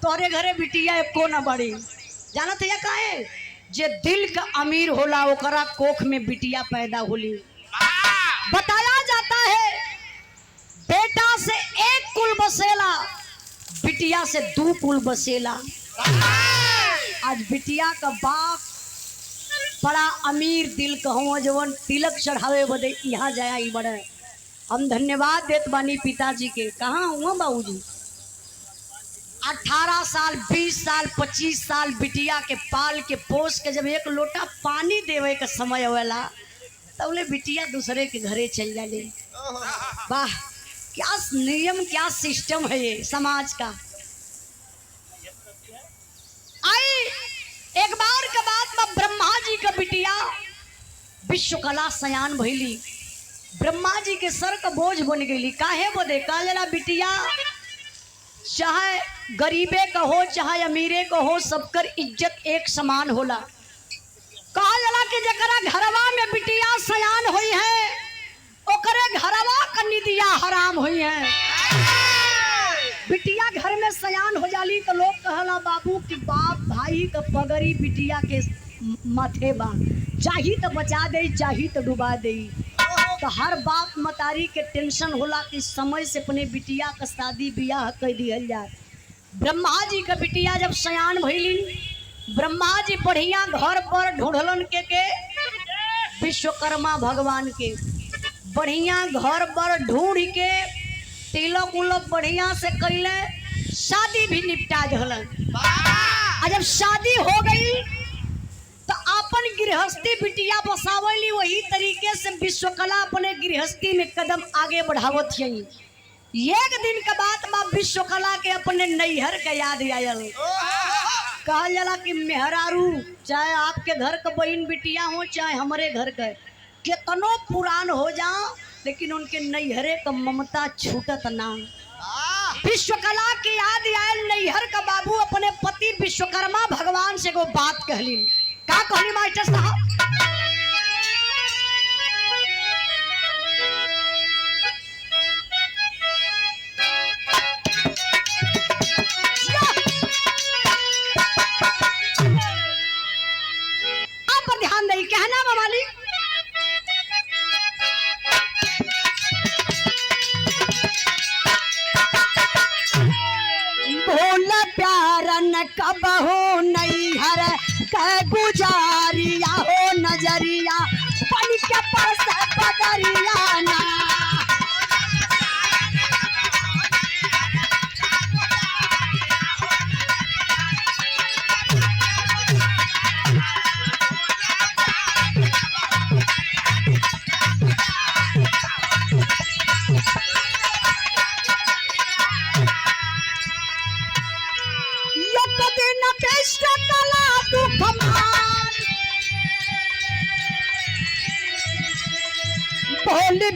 तोरे घरे बिटिया एको ना बड़ी। जानत है काहे? जे दिल का अमीर होला ओकरा कोख में बिटिया पैदा होली। बताया जाता है बेटा से एक कुल बसेला, बिटिया से 2 कुल बसेला। आज बिटिया का बाप बड़ा अमीर दिल कहूँ जवन तिलक चढ़ावे बदे यहाँ जाया ही बड़े। हम धन्यवाद देत बानी पिताजी के। कहाँ हुआ बाबूजी? 18 साल 20 साल 25 साल बिटिया के पाल के पोस के जब एक लोटा पानी देवे का समय होला तब ले बिटिया दूसरे के घरे चल जाले। वाह, क्या नियम, क्या सिस्टम है ये समाज का। आई एक बार के बाद में ब्रह्मा जी का बिटिया विश्वकला सयान भइली। ब्रह्मा जी के सर का बोझ बन गई। काहे बोले? काजला बिटिया चाहे गरीबे का हो चाहे अमीरे का हो, सबकर इज्जत एक समान होला। कहा जला कि जकरा घरवा में बिटिया सयान हुई है ओकरे घरवा का निदिया हराम हुई है। बिटिया घर में सयान हो जाली तो लोग कहला बाबू कि बाप भाई का पगड़ी बिटिया के माथे बा, चाही तो बचा दे चाही तो डुबा दे। तो हर बाप मतारी के टेंशन होला कि समय से अपने बिटिया का शादी ब्याह कर दिया जाए। ब्रह्मा जी का बिटिया जब सयान भइली, ब्रह्मा जी बढ़िया घर पर ढूंढलन के विश्वकर्मा भगवान के बढ़िया घर पर ढूंढ के तिलक उलक बढ़िया से कैले, शादी भी निपटा दहलन। जब शादी हो गई तो अपन गृहस्थी बिटिया बसावली। वही तरीके से विश्वकला अपने गृहस्थी में कदम आगे बढ़ावत है। एक दिन के बाद माँ विश्वकला के अपने नैहर का याद आयल। कहा जाला कि मेहरारू चाहे आपके घर का बहन बिटिया हो चाहे हमारे घर का कितनो पुरान हो जाओ लेकिन उनके नैहरे का ममता छूटत ना। विश्वकला की याद आयल नैहर का बाबू अपने पति विश्वकर्मा भगवान से वो बात कहलिन। का कहली मास्टर साहब? आप पर ध्यान दे, कहना मालिक भोला प्यारा न कब हो नैहर कै गुजारिया हो नजरिया बन के परस बदरिया ना।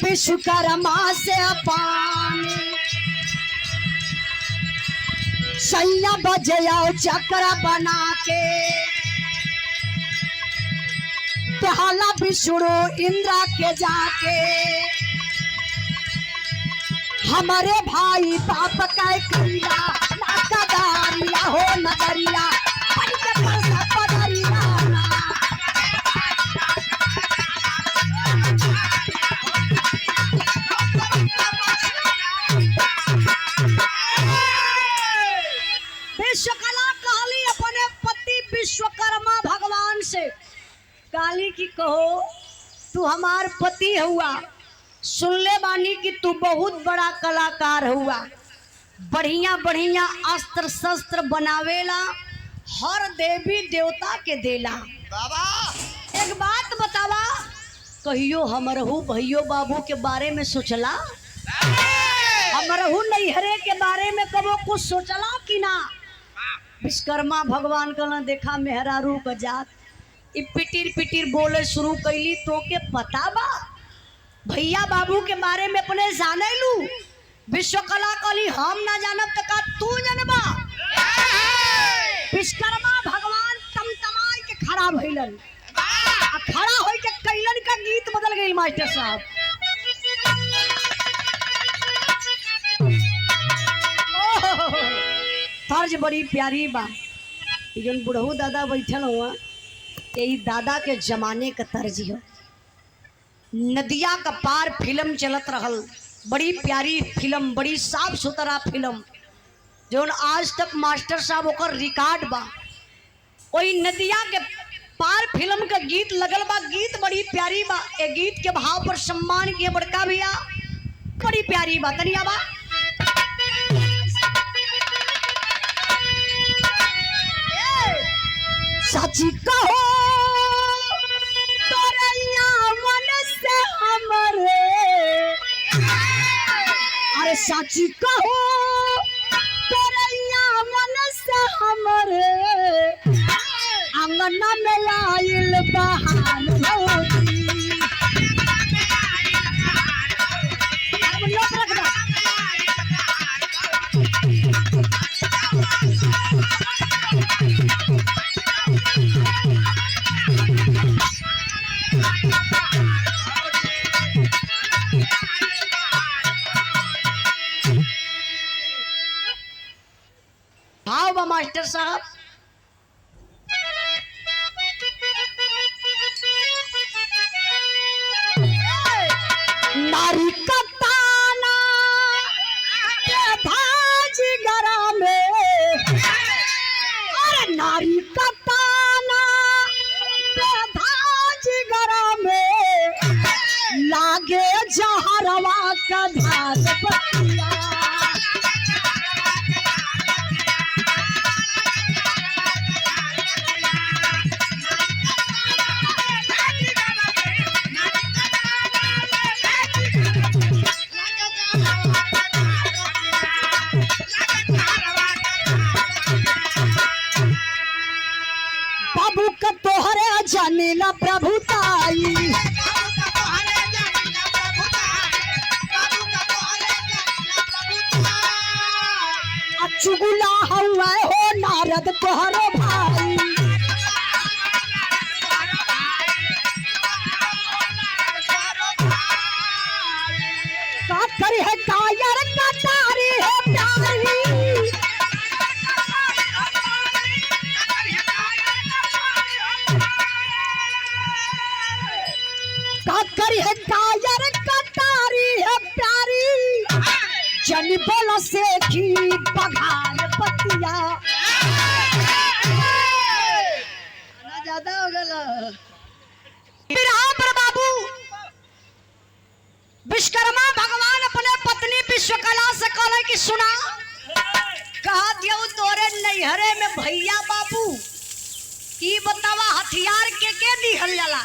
विश्वकर्मा से अपान सैया बजया चक्र बना के टहला विष्णु इंद्रा के जाके हमारे भाई बाप का कैला नाकादारिया हो नगरिया काली की कहो तू हमार पति हुआ, सुन ले बानी कि तू बहुत बड़ा कलाकार हुआ, बढ़िया बढ़िया अस्त्र शस्त्र बनावेला, हर देवी देवता के देला। बाबा एक बात बतावा, कहियो हमरहू भैयो बाबू के बारे में सोचला? हमरहू नैहरे के बारे में कबो कुछ सोचला कि ना? विश्वकर्मा भगवान का देखा मेहरारू का जात पिटीर पिटीर बोले शुरू कैली। तो के पता बा भैया बाबू के बारे में अपने जाने लू? विश्वकला कली हम ना जानब तो का तू जानबा? विश्वकर्मा भगवान तमतमाई के खड़ा भइलन, खड़ा होई के कैलन का गीत बदल गई मास्टर साहब। तर्ज बड़ी प्यारी बा। जौन बुढ़ऊ दादा बैठल हुआ यही दादा के जमाने का तर्ज हो। नदिया का पार फिल्म चलत रहल, बड़ी प्यारी फिल्म, बड़ी साफ सुथरा फिल्म, जौन आज तक मास्टर साहब ओकर रिकॉर्ड बा। वही नदिया के पार फिल्म का गीत लगल बा। गीत बड़ी प्यारी बा। ए गीत के भाव पर सम्मान किए बड़का भैया, बड़ी प्यारी बा। तनिया बा सची कहो तोरैया मन से हमरे, अरे सची कहो तोरैया मन से हमरे, अंगना में आइल बहार होती। भाव बा मास्टर साहब। नारी का ताना के भाज गरा में, अरे नारी का ताना के भाज गरा में, लागे जहरवा का धार बतिया। बाबू का तोहरे जानेला प्रभुताई, चुगला हुआ हो नारद तोहरो भाई। का करी है कायर का तारी है प्यारी, का करी है कायर का तारी है प्यारी, जन बोला से की पघार पतिया। ज्यादा हो गया पर बाबू। विश्वकर्मा भगवान अपने पत्नी विश्वकला से कहले कि सुना, कहा दियो तोरे नैहरे में भैया बाबू ई बतावा हथियार के दिहल जाला।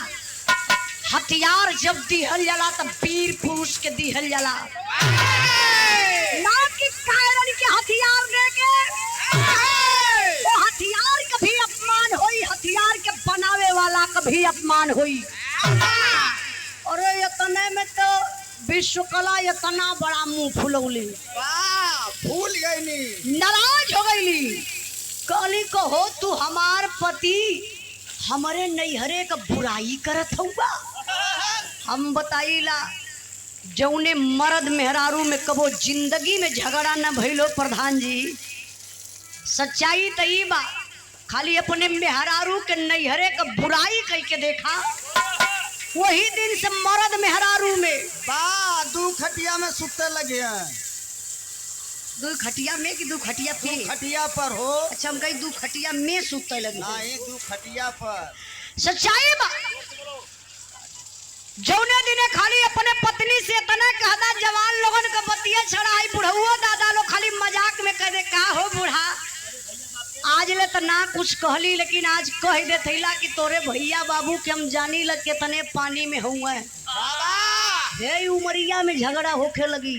हथियार जब दिहल जाला तब वीर पुरुष के दिहल जाला, ना कि कायरन के हथियार देके। तो हथियार का भी अपमान होई, हथियार के बनावे वाला का भी अपमान होई। और इतने में तो विश्वकला इतना बड़ा मुंह फुलौली, भूल गई, नाराज हो गईली। कहली कहो तू हमार पति हमारे नैहरे का बुराई करत हुआ। हम बताइला जौने मर्द मेहरारू में कबो जिंदगी में झगड़ा न भइलो प्रधान जी, सच्चाई तो ई बा, खाली अपने मेहरारू के नैहरे का बुराई कह के देखा। वही दिन से मर्द मेहरारू में बा दू खटिया में सुते लगे हैं। दू खटिया में कि दू खटिया पे? खटिया पर हो। अच्छा हम कहीं दू खटिया में सुते लगे। नहीं, दू खटिया पर। सच्चाई बा जौने दिने खाली अपने पत्नी से इतना कहदा जवान लोगन का बतिया छड़ा है। बुढ़ऊ दादा लोग खाली मजाक में कह दे का हो बूढ़ा, आज ले तो ना कुछ कहली, लेकिन आज कह दे थैला कि तोरे भैया बाबू के हम जानी लग के तने पानी में हुए हे उमरिया में झगड़ा होके लगी।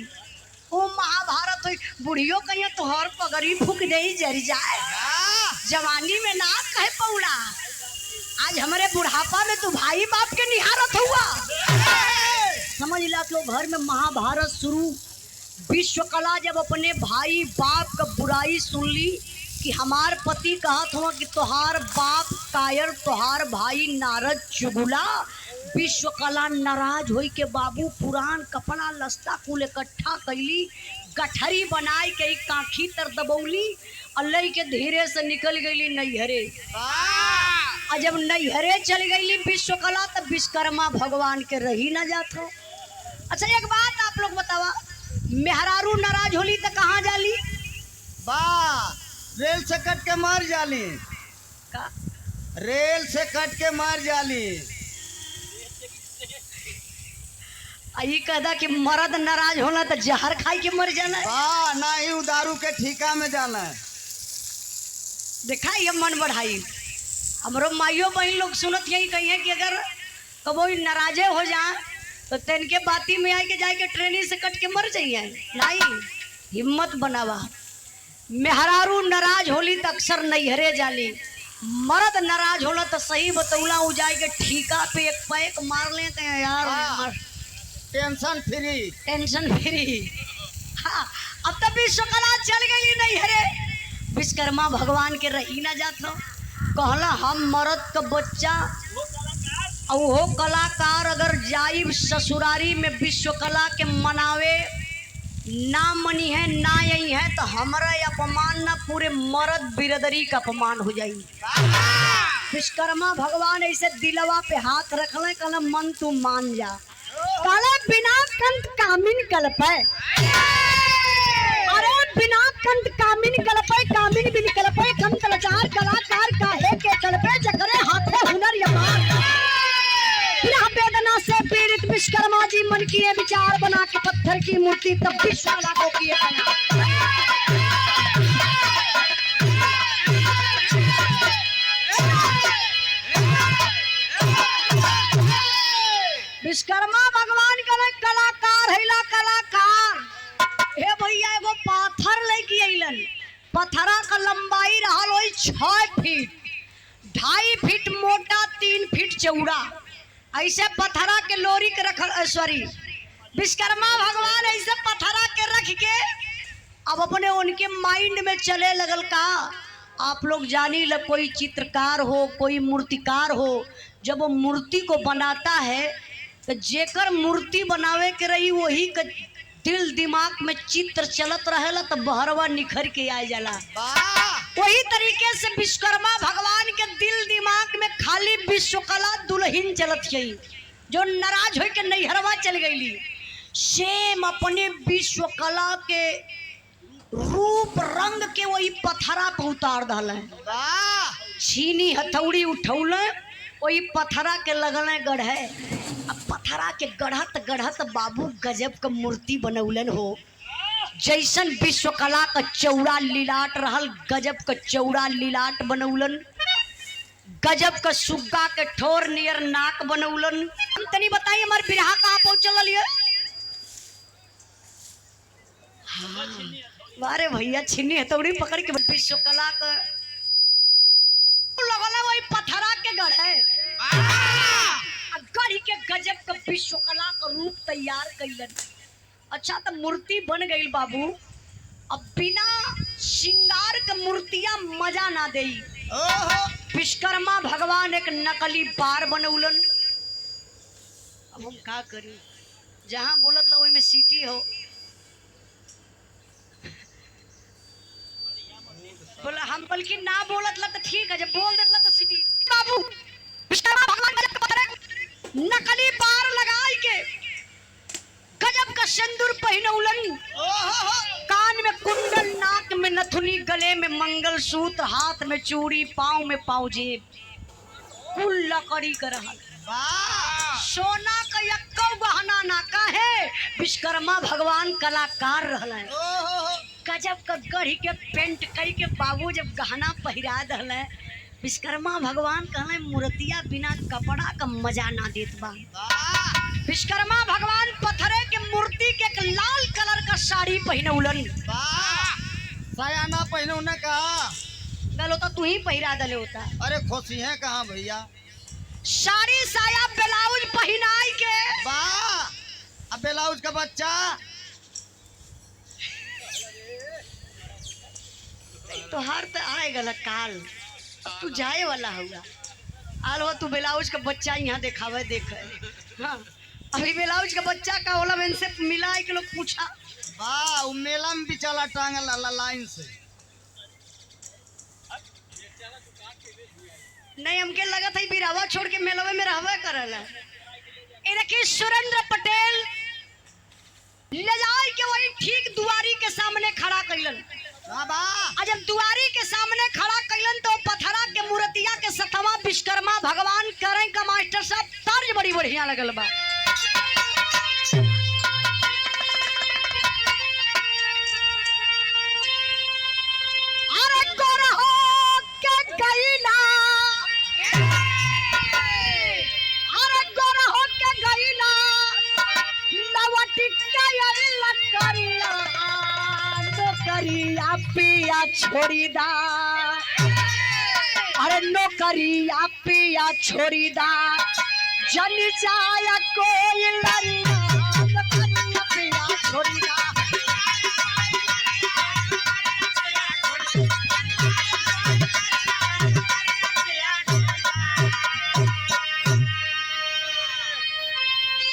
ओ महाभारत हुई, बुढ़ियो कहीं तोहर पगड़ी फूक दे जरी जाए, जवानी में ना कहे पौड़ा। आज हमारे बुढ़ापा में तू भाई बाप के निहारत हुआ। समझ ला तो घर में महाभारत शुरू। विश्वकला जब अपने भाई बाप का बुराई सुन ली कि हमार पति कहत हुआ कि तोहार बाप कायर, तोहार भाई नारद चुगला, विश्वकला नाराज होई के बाबू पुरान कपड़ा लस्ता कुल इकट्ठा कैली, गठरी बनाए के काखी तर दबौली अल्लाह के धीरे से निकल गई नैहरे। वाह और जब नैहरे चल गई विश्वकला तो विश्वकर्मा भगवान के रही ना जात हो। अच्छा एक बात आप लोग बतावा, मेहरारू नाराज होली तो कहाँ जाली? वाह रेल से कट के मार जाली, का रेल से कट के मार जाली। आई कहदा कि मर्द नाराज होला तो जहर खाई के मर जाना। वाह ना ही दारू के ठीका में जाना है। देखा ये मन बढ़ाई। हमरो माइयो बहन लोग सुनत यही कहिए कि अगर कबो नाराजे हो जाए तो तेन के बाती में आके जाए के ट्रेनिंग से कट के मर जाइए। नहीं, हिम्मत बनावा। मेहरारू नाराज होली तो अक्सर नैहरे जाली, मर्द नाराज होला तो सही बतौला हो जाए के ठीका पे एक पैक मार लेते हैं यार, टेंशन फ्री। Tension free. हाँ, अब तक विश्वकला चल गई नैहरे, विश्वकर्मा भगवान के रही ना जात हो। कहला हम मर्द का बच्चा और वो कलाकार अगर जाइब ससुरारी में विश्वकला के मनावे ना मनी है ना यही है तो हमारा अपमान ना पूरे मर्द बिरदरी का अपमान हो जाई। विश्वकर्मा भगवान ऐसे दिलवा पे हाथ रखले, कहला मन तू मान जा। कहला बिना कंत कामिन कल्पे, अरे बिना कंत कामिन कल्पे, कामिन बिन कल्पे कंत लाचार कलाकार काहे के कल्पे जकरे हाथे हुनर यमार। बिना वेदना से पीड़ित विश्वकर्मा जी मन किए विचार बना के पत्थर की मूर्ति तब विश्वकला को किए बना। विश्वकर्मा भगवान का कलाकार हैला कलाकार। हे भैया एगो पाथर लेके अइलन, पथरा का लंबाई रहल होई 6 फीट, 2.5 फीट मोटा, 3 फीट चौड़ा। ऐसे पथरा के लोरी के रखल, सॉरी विश्वकर्मा भगवान ऐसे पथरा के रख के अब अपने उनके माइंड में चले लगल का। आप लोग जानी ल कोई चित्रकार हो, कोई मूर्तिकार हो, जब वो मूर्ति को बनाता है तो जेकर मूर्ति बनावे के रही वही का दिल दिमाग में चित्र चलत रहेला तो बहरवा निखर के आ जाला। वही तरीके से विश्वकर्मा भगवान के दिल दिमाग में खाली विश्वकला दुल्हन चलत गई जो नाराज हो के नैहरवा चल गई। सेम अपने विश्वकला के रूप रंग के वही पथरा पे उतार डाल। छीनी हथौड़ी उठौल वही पथरा के लगल गढ़े। अब पथरा के गढ़त बाबू गजब का मूर्ति बनौलन हो। जैसन विश्वकला का चौड़ा लीलाट रहल, गजब का चौड़ा लीलाट बनौलन। गजब का सुग्गा के ठोर नियर नाक बनौलन। हम तनी बताइए हमारे बिरहा कहाँ पहुंचल है? हाँ, अरे भैया छिन्नी हथौड़ी पकड़ के विश्वकला का लगल वही पथरा के गढ़ है। गढ़ के गजब का विश्वकला का रूप तैयार कैलन। अच्छा तो मूर्ति बन गई बाबू। अब बिना श्रृंगार के मूर्तियां मजा ना दे। विश्वकर्मा भगवान एक नकली बार बनौलन। अब हम का करी, जहां बोलत ला वही में सीटी हो। बोला हम बल्कि ना बोलत ला तो ठीक है, जब बोल देत ला तो सीटी। बाबू विश्वकर्मा भगवान गजब का नकली बार लगाई के गजब का सिंदूर पहनौलन। कान में कुंडल, नाक में नथुनी, गले में मंगलसूत्र, हाथ में चूड़ी, पाँव में पाउजेब, कुल लकड़ी का रहल। सोना का यक्को गहना ना काहे, विश्वकर्मा भगवान कलाकार रहल। गजब का गढ़ी के पेंट कई के बाबू जब गहना पहिरा दहल। विश्वकर्मा भगवान कहले मूर्तिया बिना कपड़ा का मजा ना देत बा। विश्वकर्मा भगवान पत्थरे के मूर्ति के एक लाल कलर का साड़ी पहनौलन। साया ना पहनौने कहा गलो तो तू ही पहिरा दले होता। अरे खुशी है कहाँ भैया? साड़ी साया ब्लाउज पहनाई के अब ब्लाउज का बच्चा तो हर तो आएगा काल, तू जाए वाला होगा। आल हो तू ब्लाउज का बच्चा यहाँ देखावे देखे। हाँ, अभी ब्लाउज का बच्चा का होला में इनसे मिला के लोग पूछा। वाह मेला में बिचाला टांगल लाइन से। नहीं हमके लगा था बिरावा छोड़ के मेलवे में रहवे करला। ए देखिए सुरेंद्र पटेल ले जाए के वही ठीक दुआरी के सामने खड़ा कैलन। बाबा और जब दुआरी के सामने खड़ा कैलन तो पथरा के मूर्तिया के सतवा विश्वकर्मा भगवान करें का मास्टर साहब तर्ज बड़ी बढ़िया लगल बा। पिया छोड़ी दा, अरे नौकरिया पिया छोड़ी दा, जन जाया कोई लड़ना, नौकरिया पिया छोड़ी दा।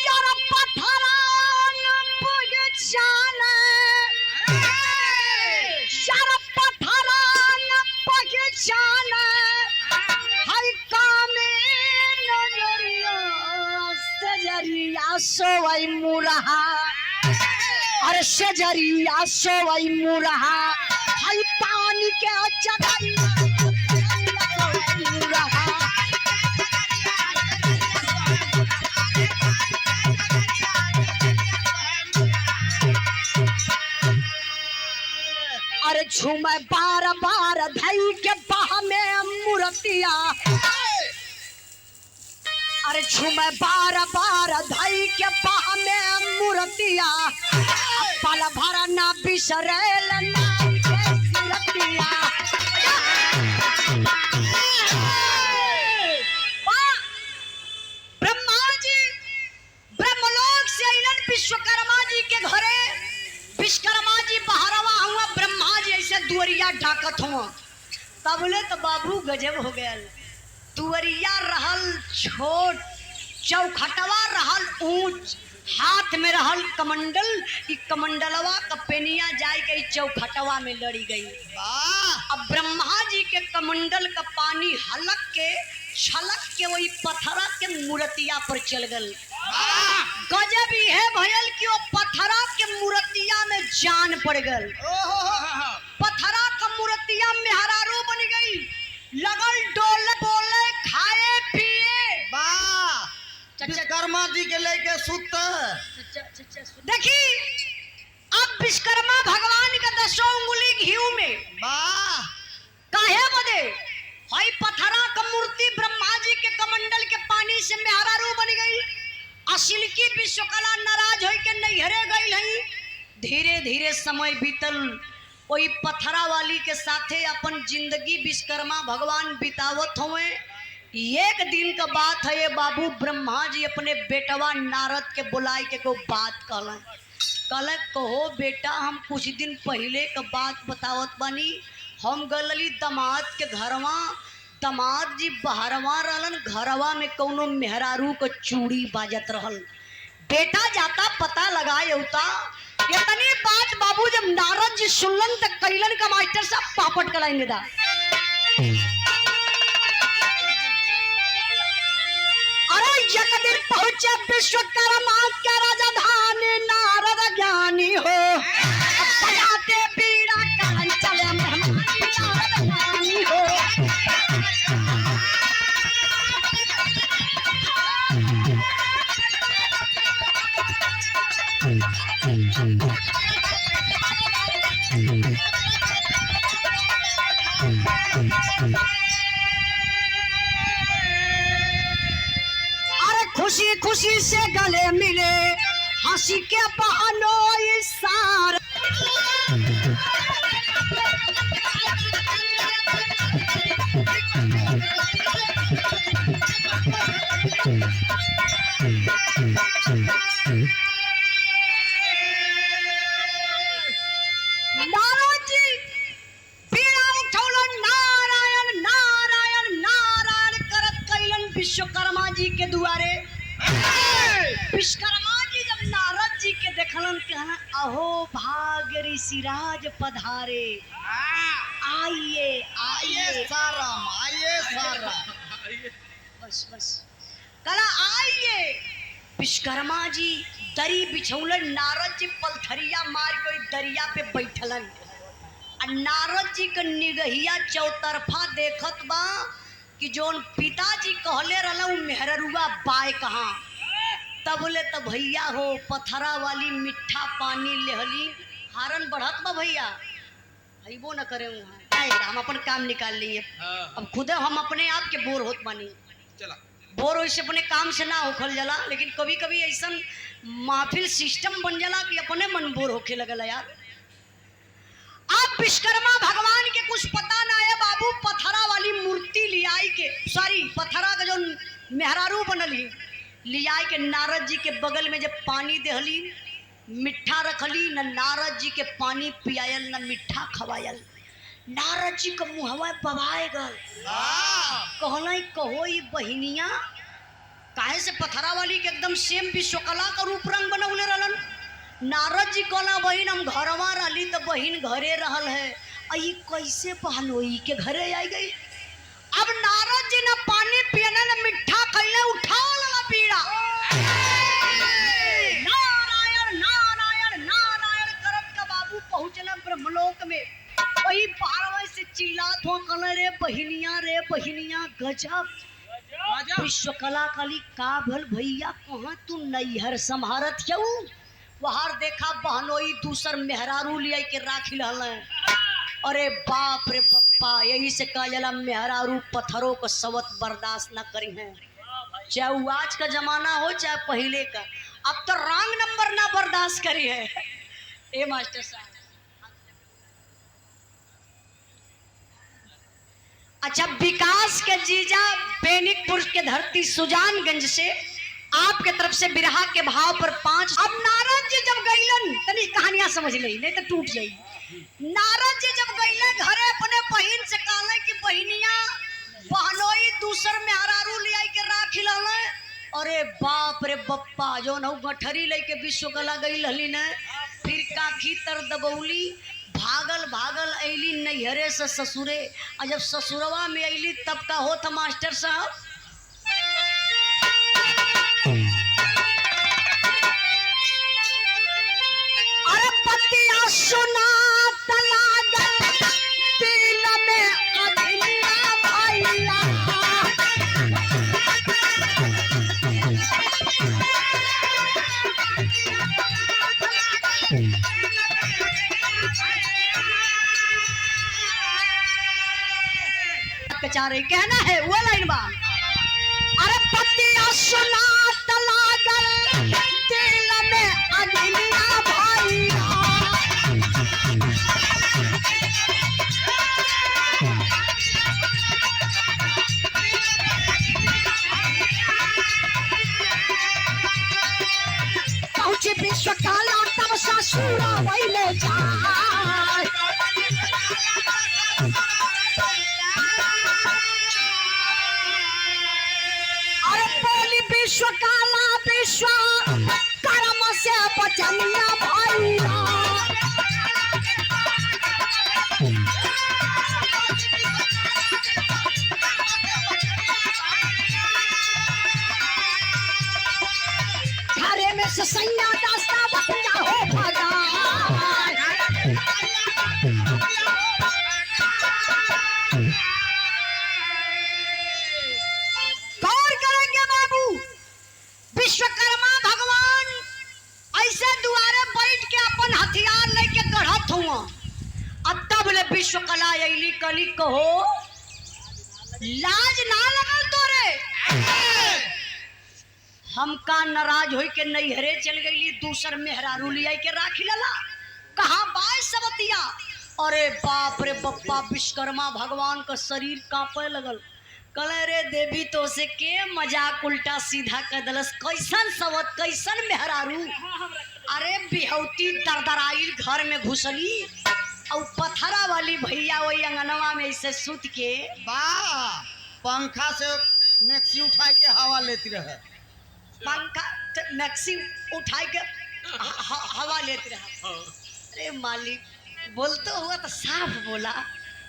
यार पथरान पहचान सोवई मुरहा, अरे सजरिया सोवई मुरहा, हई पानी के चदरिया मुरहा। अरे झूमे बार बार धई के बाह में मूर्तिया, अरे झूमे बार बार धई के बाह में मूर्तिया, पल भर ना बिसरेल नाम के सिरतिया। ब्रह्मा जी ब्रह्मलोक से अइलन विश्वकर्मा जी के घरे। विश्वकर्मा जी बहरवा हुआ, ब्रह्मा जी ऐसे दुअरिया ढाकत हुआ। तबले तो बाबू गजब हो गया। दुअरिया रहल छोट, चौखटवा रहल ऊंच, हाथ में रहल कमंडल। ई कमंडलवा का पेनिया जाए के चौखटवा में लड़ी गई। अब ब्रह्मा जी के कमंडल का पानी हलक के छलक के वही पथरा के मूर्तिया पर चल गल। गजब ही है भयल कि वो पथरा के मूर्तिया में जान पड़ गल। पथरा का मूर्तिया मेहरारू बन गई, लगल डोले बोले खाए पिए। विश्वकर्मा जी के लेके सुत। देखी अब विश्वकर्मा भगवान का 10 उंगली घीव में काहे बदे हई पथरा का मूर्ति ब्रह्मा जी के कमंडल के पानी से मेहरारू बन गई। असिल की विश्वकला नाराज हो के नैहरे गई है। धीरे धीरे समय बीतल, वही पथरा वाली के साथे अपन जिंदगी विश्वकर्मा भगवान बितावत हुए। एक दिन का बात है ये बाबू, ब्रह्मा जी अपने बेटवा नारद के बुलाए के को बात कहल कहो बेटा, हम कुछ दिन पहले का बात बतावत बानी। हम गलली दामाद के घरवा, दामाद जी बहरवा रहलन, घरवा में कौनो मेहरारू को चूड़ी बाजत रहल। बेटा जाता पता लगाए उता। इतनी बात बाबू जब नारद जी सुनलन तक कैलन का मास्टर साहब पापट कलाएंगे दा। अरे एक दिन पहुंचे विश्वकर्मा के राजधानी, नारद ज्ञानी हो बजाते बीड़ा कहन चले मेहमान, नारद ज्ञानी हो। अरे खुशी खुशी से गले मिले, हंसी के बहानों इशारा। नारद जी पीड़ा उठौलन, नारायण नारायण नारायण करत कैलन विश्वकर्मा जी के दुआरे। विश्वकर्मा जी जब नारद जी के देखलन, कहना अहो भाग ऋषिराज पधारे, आइए आइए सारम, आइए सारम। बस बस कला आइए। विश्वकर्मा जी दरी बिछौलन, नारद जी पलथरिया मार के दरिया पे बैठलन। नारद जी के निगहिया चौतरफा देखत बा कि जोन पिताजी कहले रहला मेहररुआ बाय कहाँ। तब बोले तब भैया हो पथरा वाली मीठा पानी लेहली, हारन बढ़त बा भैया, हईबो न करे हम अपन काम निकाल लिए। अब खुदे हम अपने आप के बोर होत बानी, बोर हो से अपने काम से ना होखल जाला, लेकिन कभी कभी ऐसा महफिल सिस्टम बन जाला कि अपने मन बोर होके लगला यार। आप विश्वकर्मा भगवान के कुछ पता ना है बाबू, पथरा वाली मूर्ति लियाई के, सॉरी पथरा का जो मेहरारू बनली लियाई के नारद जी के बगल में जब पानी देहली, मिठा रखली, न नारद जी के पानी पियायल न मिठा खवायल। नारद जी के मुहवा बवाए गल, कहला कहो ये बहिनिया काहे से पथरा वाली के एकदम सेम विश्वकला का रूप रंग बनौले रहलन। नारद जी कहला बहिन हम घरवा रहली तो बहिन घरे रहल है, आई कैसे पहनोई के घरे आई गई। अब नारद जी न पानी पियना न मिठा खैले, उठा लगा पीड़ा, नारायण नारायण नारायण करत का बाबू पहुंचना ब्रह्मलोक में। वही पारवा से चिल्लात हो कल रे बहिनिया गजब विश्वकला काली का भल भैया कहाँ तू नैहर संभारत क्यों। वहार देखा बहनोई दूसर मेहरारू लिया के राखी रहल। अरे बाप रे बप्पा, यही से कहा जला मेहरारू पत्थरों को सवत बर्दाश्त न करी है, चाहे वो आज का जमाना हो चाहे पहले का। अब तो रंग नंबर ना बर्दाश्त करी है। ए मास्टर साहब अच्छा, विकास के जीजा बेनिकपुर के धरती सुजानगंज से आपके तरफ से बिरहा के भाव पर 5। अब नारद जी जब गईलन, तनी कहानियां समझ ली नहीं तो टूट जाई। नारद जी जब गईले घरे अपने बहिन से कहले कि बहिनिया बहनोई दूसर में हरारू लिया के राखी लाले। अरे बाप रे बप्पा, जो न गठरी लेके विश्वकला गई हली न, फिर काखी तर दबौली, भागल भागल ऐली नैहरे से ससुरे। और जब ससुरवा में ऐली तब का होता मास्टर साहब, अरे पतिया सुना तलागल दिल में अग्निया भैया। कचारे कहना है वो लाइन बा, अरे पतिया सुना तलागल दिल में अग्निया भैया। पहुंचे विश्वकला तब ससुरा वैले जाए। अरे बोली विश्वकला विश्व कर्म से बचनिया भैया। घरे में से सैया दास्ता बतिया हो भगा। गौर करेंगे बाबू, विश्वकर्मा भगवान ऐसे दुआरे बैठ के अपन हथियार लेके गढ़त हुआ। अब तब ले विश्वकला अली कली कहो लाज ना लगल तोरे। हमका नाराज हो के नैहरे चल गई, दूसर मेहरारू लिया के राखी लला, कहा बाय सबतिया। अरे बाप रे बप्पा, विश्वकर्मा भगवान का शरीर कांपे लगल। कले रे देवी तो से के मजाक उल्टा सीधा कर दलस, कैसन सवत कैसन मेहरारू। अरे बिहौती दरदराइल घर में घुसली और पथरा वाली भैया वही अंगनवा में ऐसे सुत के वाह, पंखा से मैक्सी उठा के हवा लेती रहे। पंखा मैक्सी उठा के हवा लेती रहा। अरे मालिक बोलते हुआ तो साफ बोला,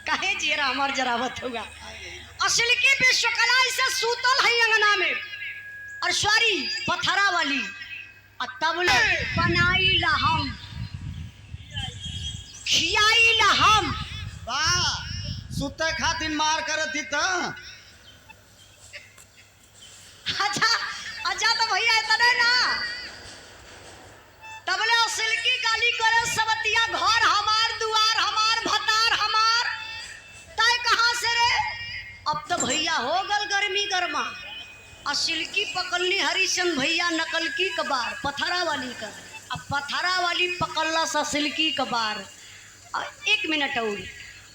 कहे चेहरा हमार जरावत होगा। असली की विश्वकला इसे सूतल है अंगना में और स्वारी पथरा वाली तबले बनाई लहम खियाई लहम। वाह सुते खातिर मार करती त अच्छा अच्छा तो भैया इतना ना तबले असली की गाली करे सबतिया घर हमार दुआर हमार भतार हमार तय कहाँ से रे। अब तो भैया हो गल गर्मी गर्मा असली की पकड़नी हरिचंद भैया नकल की कबार पथरा वाली का अब पथरा वाली पकड़ला सा सिल्की कबार। एक मिनट और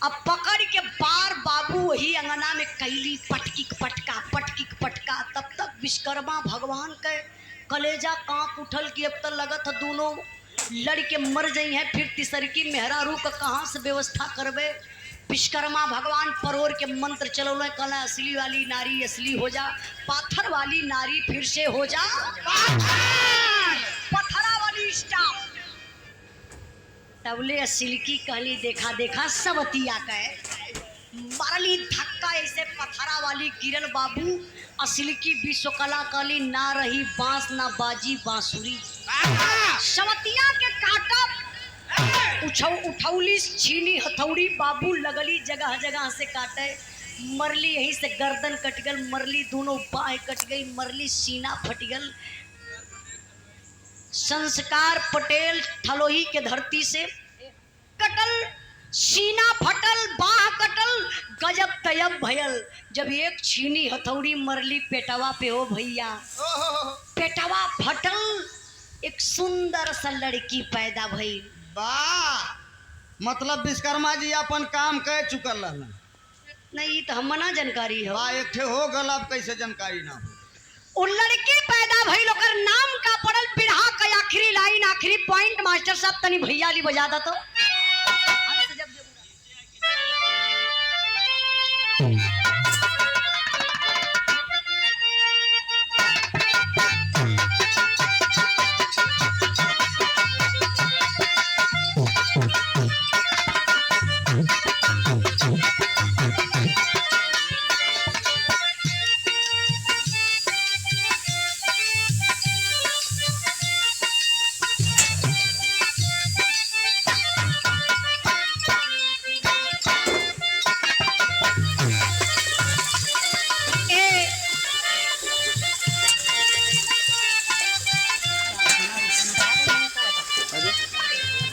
अब पकड़ के बार बाबू वही अंगना में कैली पटकी पटका तब तक विश्वकर्मा भगवान के कलेजा कांप उठल कि अब तक लगत दोनों लड़के मर जाई हैं फिर तिसरकी मेहरारू का कहाँ से व्यवस्था करबे। विश्वकर्मा भगवान परोर के मंत्र चलौले कहला असली वाली नारी असली हो जा पाथर वाली नारी फिर से हो जा पथरा वाली स्टाफ। तबले असली की कहली देखा देखा सबतिया कहे मारली धक्का ऐसे पथरा वाली गिरल बाबू। असली की विश्वकला कहली ना रही बांस ना बाजी बांसुरी सबतिया के काटब उठौली छीनी हथौड़ी बाबू लगली जगह जगह से काटे मरली यहीं से गर्दन कट गल मरली दोनों बाहें कट गई मरली सीना फट गल। संस्कार पटेल थलोही के धरती से कटल सीना फटल बाह कटल गजब तयब भयल जब एक छीनी हथौड़ी मरली पेटवा पे हो भैया पेटवा फटल एक सुंदर सा लड़की पैदा भई। वाह मतलब विश्वकर्मा जी अपन काम कर चुकल रहलन। नहीं तो हम ना जानकारी हो वाह एक ठे हो गल अब कैसे जानकारी ना हो। उन लड़की पैदा भइल ओकर नाम का पड़ल बिरहा का आखिरी लाइन आखिरी पॉइंट मास्टर साहब तनी भैया ली बजा दा तो।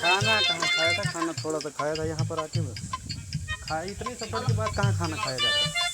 खाना कहाँ खाया था खाना थोड़ा सा खाया था यहाँ पर आके बस खाया इतने सफर के बाद कहाँ खाना खाया जाता है।